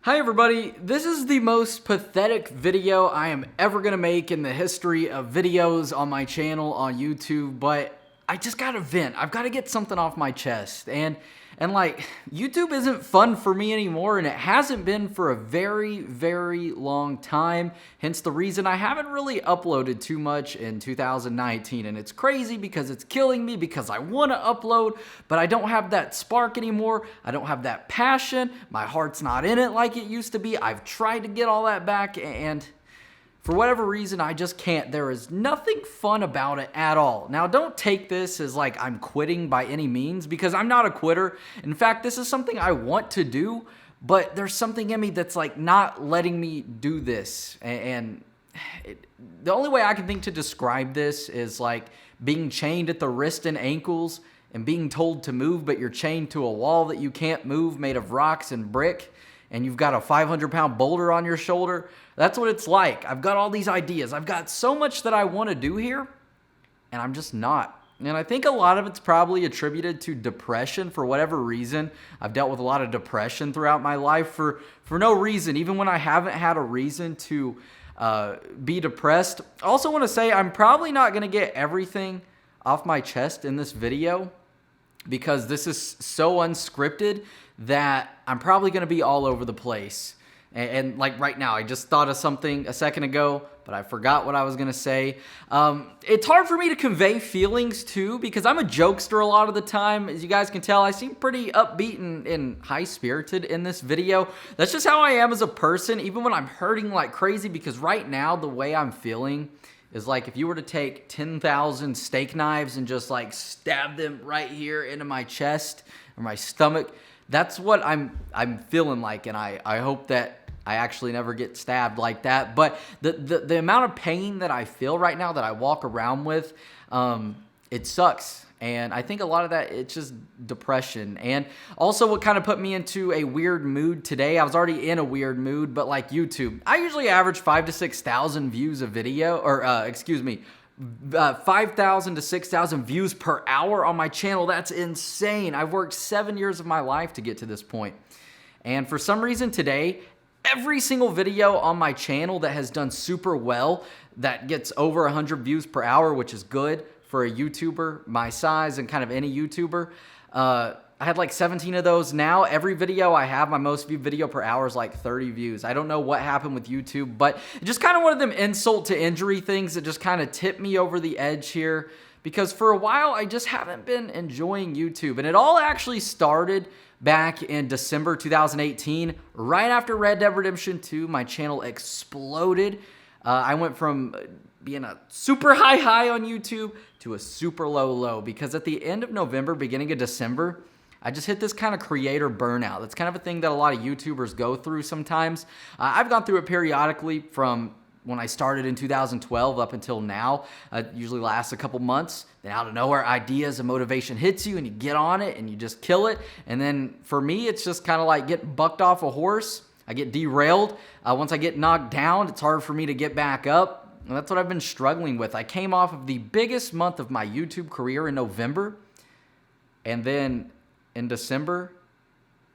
Hi everybody, this is the most pathetic video I am ever gonna make in the history of videos on my channel on YouTube, but I just gotta vent. I've gotta get something off my chest. And like, YouTube isn't fun for me anymore, and it hasn't been for a very, very long time. Hence the reason I haven't really uploaded too much in 2019. And it's crazy because it's killing me because I wanna upload, but I don't have that spark anymore. I don't have that passion. My heart's not in it like it used to be. I've tried to get all that back, and for whatever reason, I just can't. There is nothing fun about it at all. Now, don't take this as like I'm quitting by any means, because I'm not a quitter. In fact, this is something I want to do, but there's something in me that's like not letting me do this. The only way I can think to describe this is like being chained at the wrist and ankles and being told to move, but you're chained to a wall that you can't move, made of rocks and brick, and you've got a 500-pound boulder on your shoulder. That's what it's like. I've got all these ideas. I've got so much that I want to do here, and I'm just not. And I think a lot of it's probably attributed to depression for whatever reason. I've dealt with a lot of depression throughout my life for no reason, even when I haven't had a reason to be depressed. I also want to say I'm probably not going to get everything off my chest in this video, because this is so unscripted that I'm probably going to be all over the place. And like right now, I just thought of something a second ago, but I forgot what I was going to say. It's hard for me to convey feelings too, because I'm a jokester a lot of the time. As you guys can tell, I seem pretty upbeat and high-spirited in this video. That's just how I am as a person, even when I'm hurting like crazy, because right now, the way I'm feeling is like if you were to take 10,000 steak knives and just like stab them right here into my chest or my stomach. That's what I'm feeling like, and I hope that I actually never get stabbed like that. But the amount of pain that I feel right now that I walk around with, it sucks. And I think a lot of that, it's just depression. And also what kind of put me into a weird mood today, I was already in a weird mood, but like YouTube, I usually average 5,000 to 6,000 views a video, or 5,000 to 6,000 views per hour on my channel. That's insane. I've worked 7 years of my life to get to this point. And for some reason today, every single video on my channel that has done super well, that gets over 100 views per hour, which is good for a YouTuber my size and kind of any YouTuber. I had like 17 of those. Now every video I have, my most viewed video per hour is like 30 views. I don't know what happened with YouTube, but just kind of one of them insult to injury things that just kind of tipped me over the edge here, because for a while I just haven't been enjoying YouTube. And it all actually started back in December 2018, right after Red Dead Redemption 2. My channel exploded. I went from being a super high on YouTube to a super low, because at the end of November, beginning of December, I just hit this kind of creator burnout. That's kind of a thing that a lot of YouTubers go through sometimes. I've gone through it periodically from when I started in 2012 up until now. It usually lasts a couple months. Then out of nowhere, ideas and motivation hits you, and you get on it and you just kill it. And then for me, it's just kind of like getting bucked off a horse. I get derailed. Once I get knocked down, it's hard for me to get back up. And that's what I've been struggling with. I came off of the biggest month of my YouTube career in November. And then in December,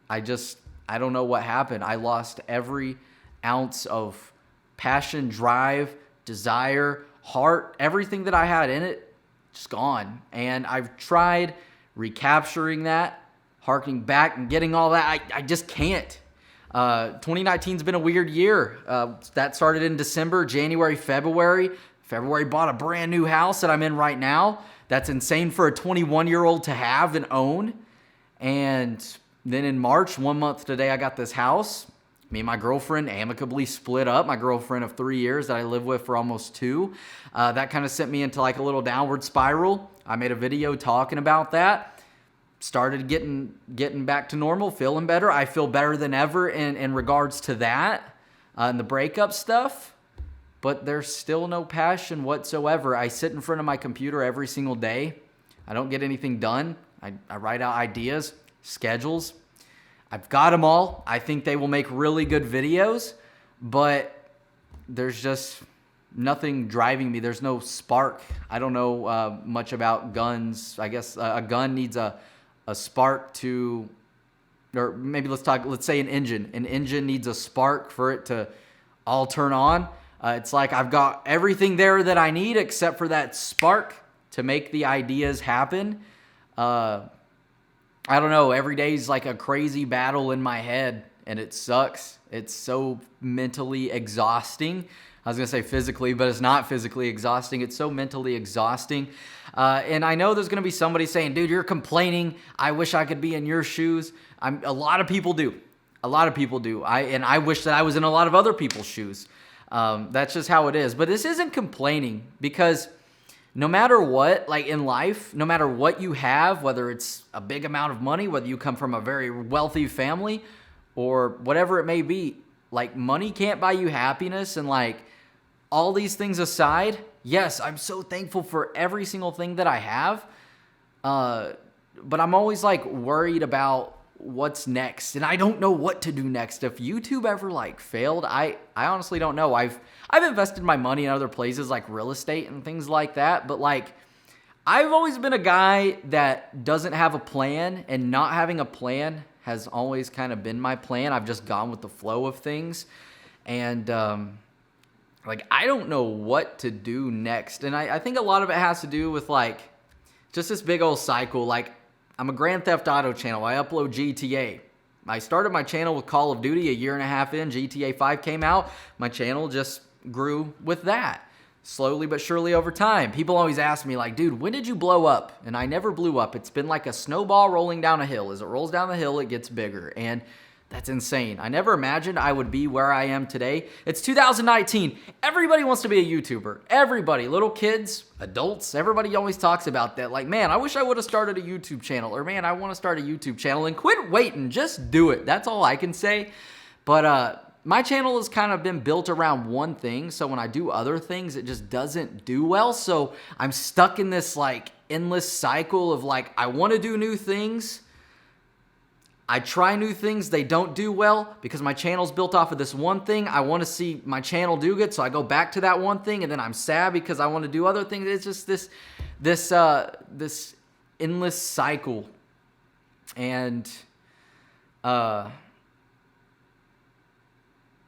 I don't know what happened. I lost every ounce of passion, drive, desire, heart, everything that I had in it, just gone. And I've tried recapturing that, harking back and getting all that. I just can't. 2019's been a weird year. That started in December, January, February. February bought a brand new house that I'm in right now. That's insane for a 21-year-old to have and own. And then in March, 1 month today, I got this house. Me and my girlfriend amicably split up. My girlfriend of 3 years that I lived with for almost 2. That kind of sent me into like a little downward spiral. I made a video talking about that. Started getting back to normal, feeling better. I feel better than ever in regards to that and the breakup stuff. But there's still no passion whatsoever. I sit in front of my computer every single day. I don't get anything done. I write out ideas, schedules. I've got them all. I think they will make really good videos, but there's just nothing driving me. There's no spark. I don't know much about guns. I guess a gun needs a spark to or maybe let's say an engine. An engine needs a spark for it to all turn on. It's like I've got everything there that I need except for that spark to make the ideas happen. I don't know. Every day is like a crazy battle in my head, and it sucks. It's so mentally exhausting. I was going to say physically, but it's not physically exhausting. It's so mentally exhausting. And I know there's going to be somebody saying, dude, you're complaining. I wish I could be in your shoes. A lot of people do. A lot of people do. I wish that I was in a lot of other people's shoes. That's just how it is. But this isn't complaining, because no matter what, like in life, no matter what you have, whether it's a big amount of money, whether you come from a very wealthy family or whatever it may be, like money can't buy you happiness. And like all these things aside, yes, I'm so thankful for every single thing that I have. But I'm always like worried about what's next, and I don't know what to do next. If YouTube ever like failed, I honestly don't know. I've invested my money in other places like real estate and things like that, but like I've always been a guy that doesn't have a plan, and not having a plan has always kind of been my plan. I've just gone with the flow of things, and like I don't know what to do next. And I think a lot of it has to do with like just this big old cycle. Like I'm a Grand Theft Auto channel. I upload GTA. I started my channel with Call of Duty a year and a half in. GTA 5 came out. My channel just grew with that. Slowly but surely over time. People always ask me like, dude, when did you blow up? And I never blew up. It's been like a snowball rolling down a hill. As it rolls down the hill, it gets bigger. And that's insane. I never imagined I would be where I am today. It's 2019. Everybody wants to be a YouTuber. Everybody, little kids, adults, everybody always talks about that. Like, man, I wish I would have started a YouTube channel. Or, man, I want to start a YouTube channel. And quit waiting. Just do it. That's all I can say. But my channel has kind of been built around one thing. So when I do other things, it just doesn't do well. So I'm stuck in this like endless cycle of like, I want to do new things. I try new things, they don't do well because my channel's built off of this one thing. I want to see my channel do good, so I go back to that one thing, and then I'm sad because I want to do other things. It's just this endless cycle. And not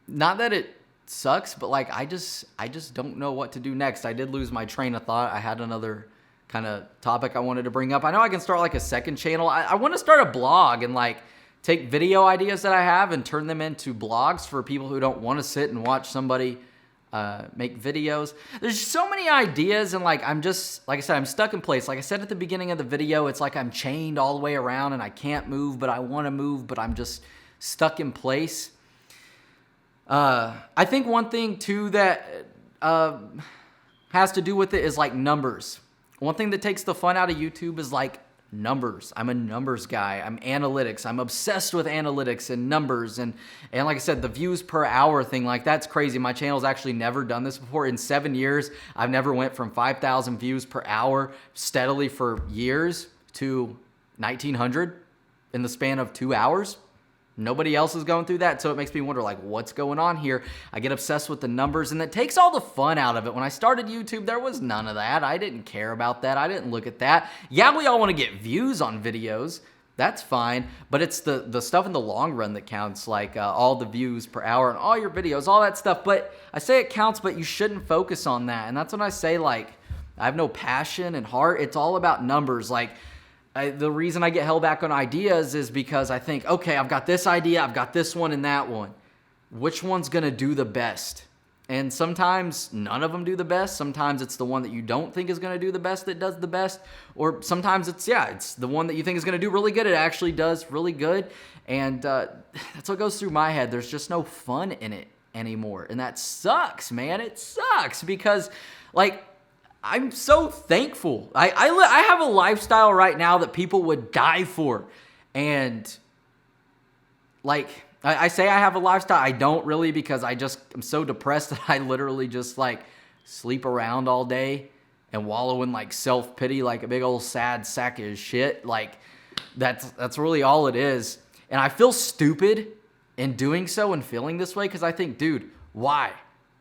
that it sucks, but like I just don't know what to do next. I did lose my train of thought. I had another kind of topic I wanted to bring up. I know I can start like a second channel. I want to start a blog and like take video ideas that I have and turn them into blogs for people who don't want to sit and watch somebody make videos. There's so many ideas, and like I'm just, like I said, I'm stuck in place. Like I said at the beginning of the video, it's like I'm chained all the way around and I can't move, but I want to move, but I'm just stuck in place. I think one thing too that has to do with it is like numbers. One thing that takes the fun out of YouTube is like numbers. I'm a numbers guy. I'm analytics. I'm obsessed with analytics and numbers. And like I said, the views per hour thing, like that's crazy. My channel's actually never done this before. In 7 years, I've never went from 5,000 views per hour steadily for years to 1,900 in the span of 2 hours. Nobody else is going through that, so it makes me wonder, like, what's going on here? I get obsessed with the numbers, and that takes all the fun out of it. When I started YouTube, there was none of that. I didn't care about that. I didn't look at that. Yeah, we all want to get views on videos. That's fine, but it's the stuff in the long run that counts, like all the views per hour and all your videos, all that stuff. But I say it counts, but you shouldn't focus on that, and that's when I say, like, I have no passion and heart. It's all about numbers, like, the reason I get held back on ideas is because I think, okay, I've got this idea, I've got this one and that one. Which one's going to do the best? And sometimes none of them do the best. Sometimes it's the one that you don't think is going to do the best that does the best. Or sometimes it's the one that you think is going to do really good. It actually does really good. And that's what goes through my head. There's just no fun in it anymore. And that sucks, man. It sucks because, like, I'm so thankful. I have a lifestyle right now that people would die for. And like I say I have a lifestyle. I don't really, because I'm so depressed that I literally just like sleep around all day and wallow in like self-pity like a big old sad sack of shit. Like that's really all it is. And I feel stupid in doing so and feeling this way because I think, dude, why?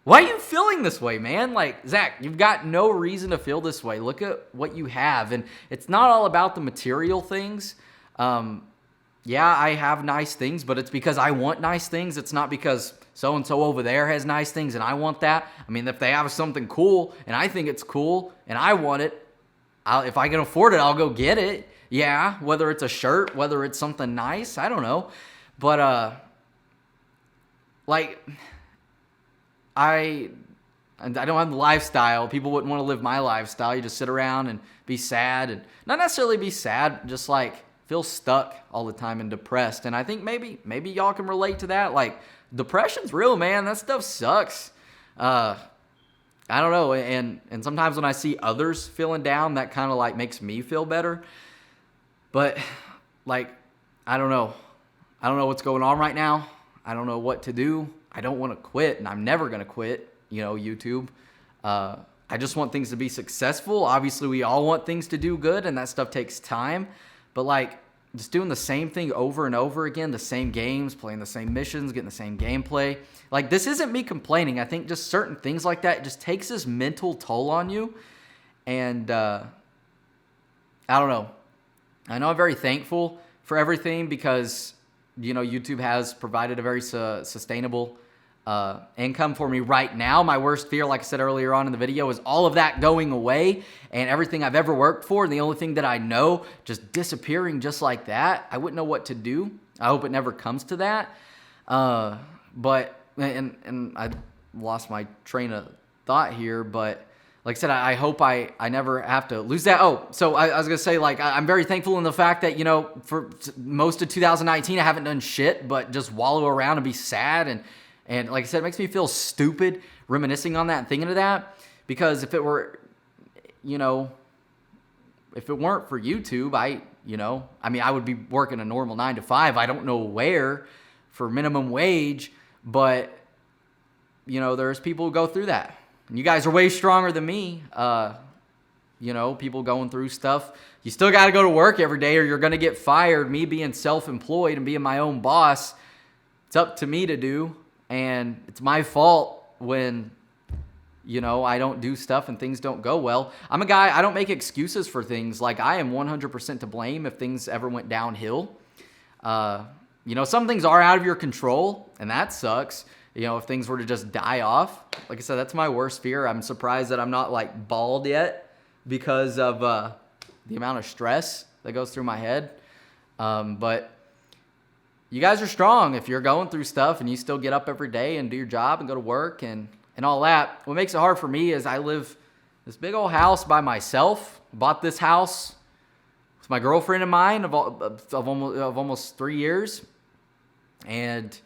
Why are you feeling this way, man? Like, Zach, you've got no reason to feel this way. Look at what you have. And it's not all about the material things. yeah, I have nice things, but it's because I want nice things. It's not because so-and-so over there has nice things and I want that. I mean, if they have something cool and I think it's cool and I want it, if I can afford it, I'll go get it. Yeah, whether it's a shirt, whether it's something nice, I don't know. But, like, I don't have the lifestyle. People wouldn't want to live my lifestyle. You just sit around and be sad, and not necessarily be sad, just like feel stuck all the time and depressed. And I think maybe y'all can relate to that. Like, depression's real, man. That stuff sucks. I don't know. And sometimes when I see others feeling down, that kind of like makes me feel better. But like, I don't know. I don't know what's going on right now. I don't know what to do. I don't want to quit, and I'm never going to quit, YouTube. I just want things to be successful. Obviously, we all want things to do good, and that stuff takes time. But like, just doing the same thing over and over again, the same games, playing the same missions, getting the same gameplay. Like, this isn't me complaining. I think just certain things like that just takes this mental toll on you. And I don't know. I know I'm very thankful for everything because, YouTube has provided a very sustainable income for me right now. My worst fear, like I said earlier on in the video, is all of that going away and everything I've ever worked for, and the only thing that I know just disappearing just like that. I wouldn't know what to do. I hope it never comes to that. But I lost my train of thought here, but like I said, I hope I never have to lose that. Oh, so I was going to say, like, I'm very thankful in the fact that, for most of 2019, I haven't done shit but just wallow around and be sad. And like I said, it makes me feel stupid reminiscing on that and thinking of that, because if it were, if it weren't for YouTube, I would be working a normal 9 to 5. I don't know where for minimum wage, but, there's people who go through that. And you guys are way stronger than me. People going through stuff. You still got to go to work every day or you're going to get fired. Me being self-employed and being my own boss, it's up to me to do. And it's my fault when, I don't do stuff and things don't go well. I'm a guy, I don't make excuses for things. Like, I am 100% to blame if things ever went downhill. Some things are out of your control, and that sucks. If things were to just die off. Like I said, that's my worst fear. I'm surprised that I'm not, like, bald yet because of the amount of stress that goes through my head. But you guys are strong if you're going through stuff and you still get up every day and do your job and go to work and all that. What makes it hard for me is I live this big old house by myself. Bought this house with my girlfriend and mine of almost 3 years. And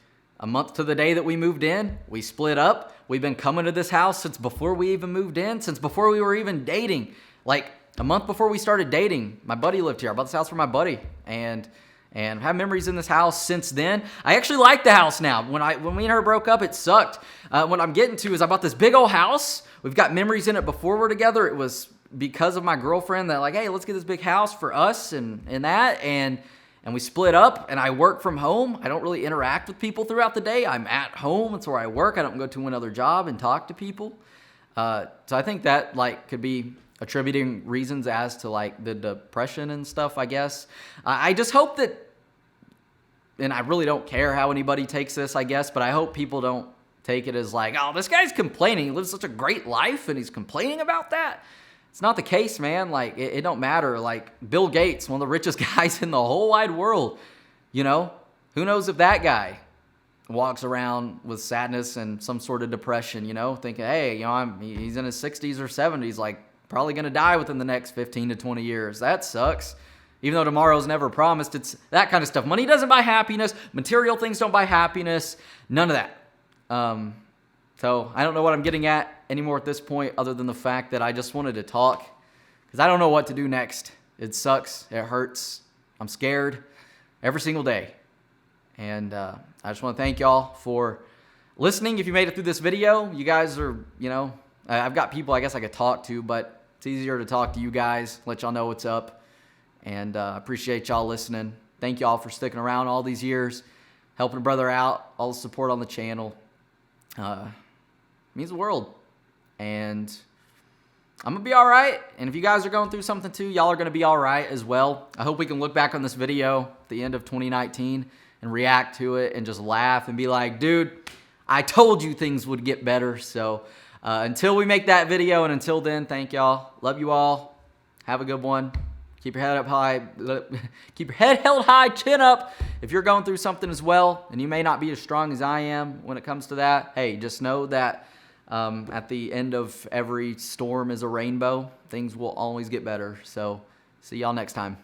a month to the day that we moved in, we split up. We've been coming to this house since before we even moved in, since before we were even dating. Like, a month before we started dating, my buddy lived here. I bought this house for my buddy. And I've had memories in this house since then. I actually like the house now. When me and her broke up, it sucked. What I'm getting to is I bought this big old house. We've got memories in it before we're together. It was because of my girlfriend that, like, hey, let's get this big house for us and that. And we split up, and I work from home. I don't really interact with people throughout the day. I'm at home. It's where I work. I don't go to another job and talk to people. So I think that, like, could be attributing reasons as to, like, the depression and stuff, I guess. I just hope that, and I really don't care how anybody takes this, I guess, but I hope people don't take it as like, oh, this guy's complaining. He lives such a great life, and he's complaining about that. It's not the case, man. Like, it don't matter. Like, Bill Gates, one of the richest guys in the whole wide world, who knows if that guy walks around with sadness and some sort of depression, thinking, hey, he's in his 60s or 70s, like, probably going to die within the next 15 to 20 years. That sucks. Even though tomorrow's never promised, it's that kind of stuff. Money doesn't buy happiness. Material things don't buy happiness. None of that. So I don't know what I'm getting at anymore at this point, other than the fact that I just wanted to talk, because I don't know what to do next. It sucks. It hurts. I'm scared every single day. And I just want to thank y'all for listening. If you made it through this video, you guys are, I've got people I guess I could talk to, but it's easier to talk to you guys, let y'all know what's up. And I appreciate y'all listening. Thank y'all for sticking around all these years, helping a brother out, all the support on the channel. Means the world. And I'm gonna be all right. And if you guys are going through something too, y'all are gonna be all right as well. I hope we can look back on this video at the end of 2019 and react to it and just laugh and be like, dude, I told you things would get better. So until we make that video, and until then, thank y'all. Love you all. Have a good one. Keep your head up high. Keep your head held high, chin up. If you're going through something as well, and you may not be as strong as I am when it comes to that, hey, just know that at the end of every storm is a rainbow. Things will always get better. So see y'all next time.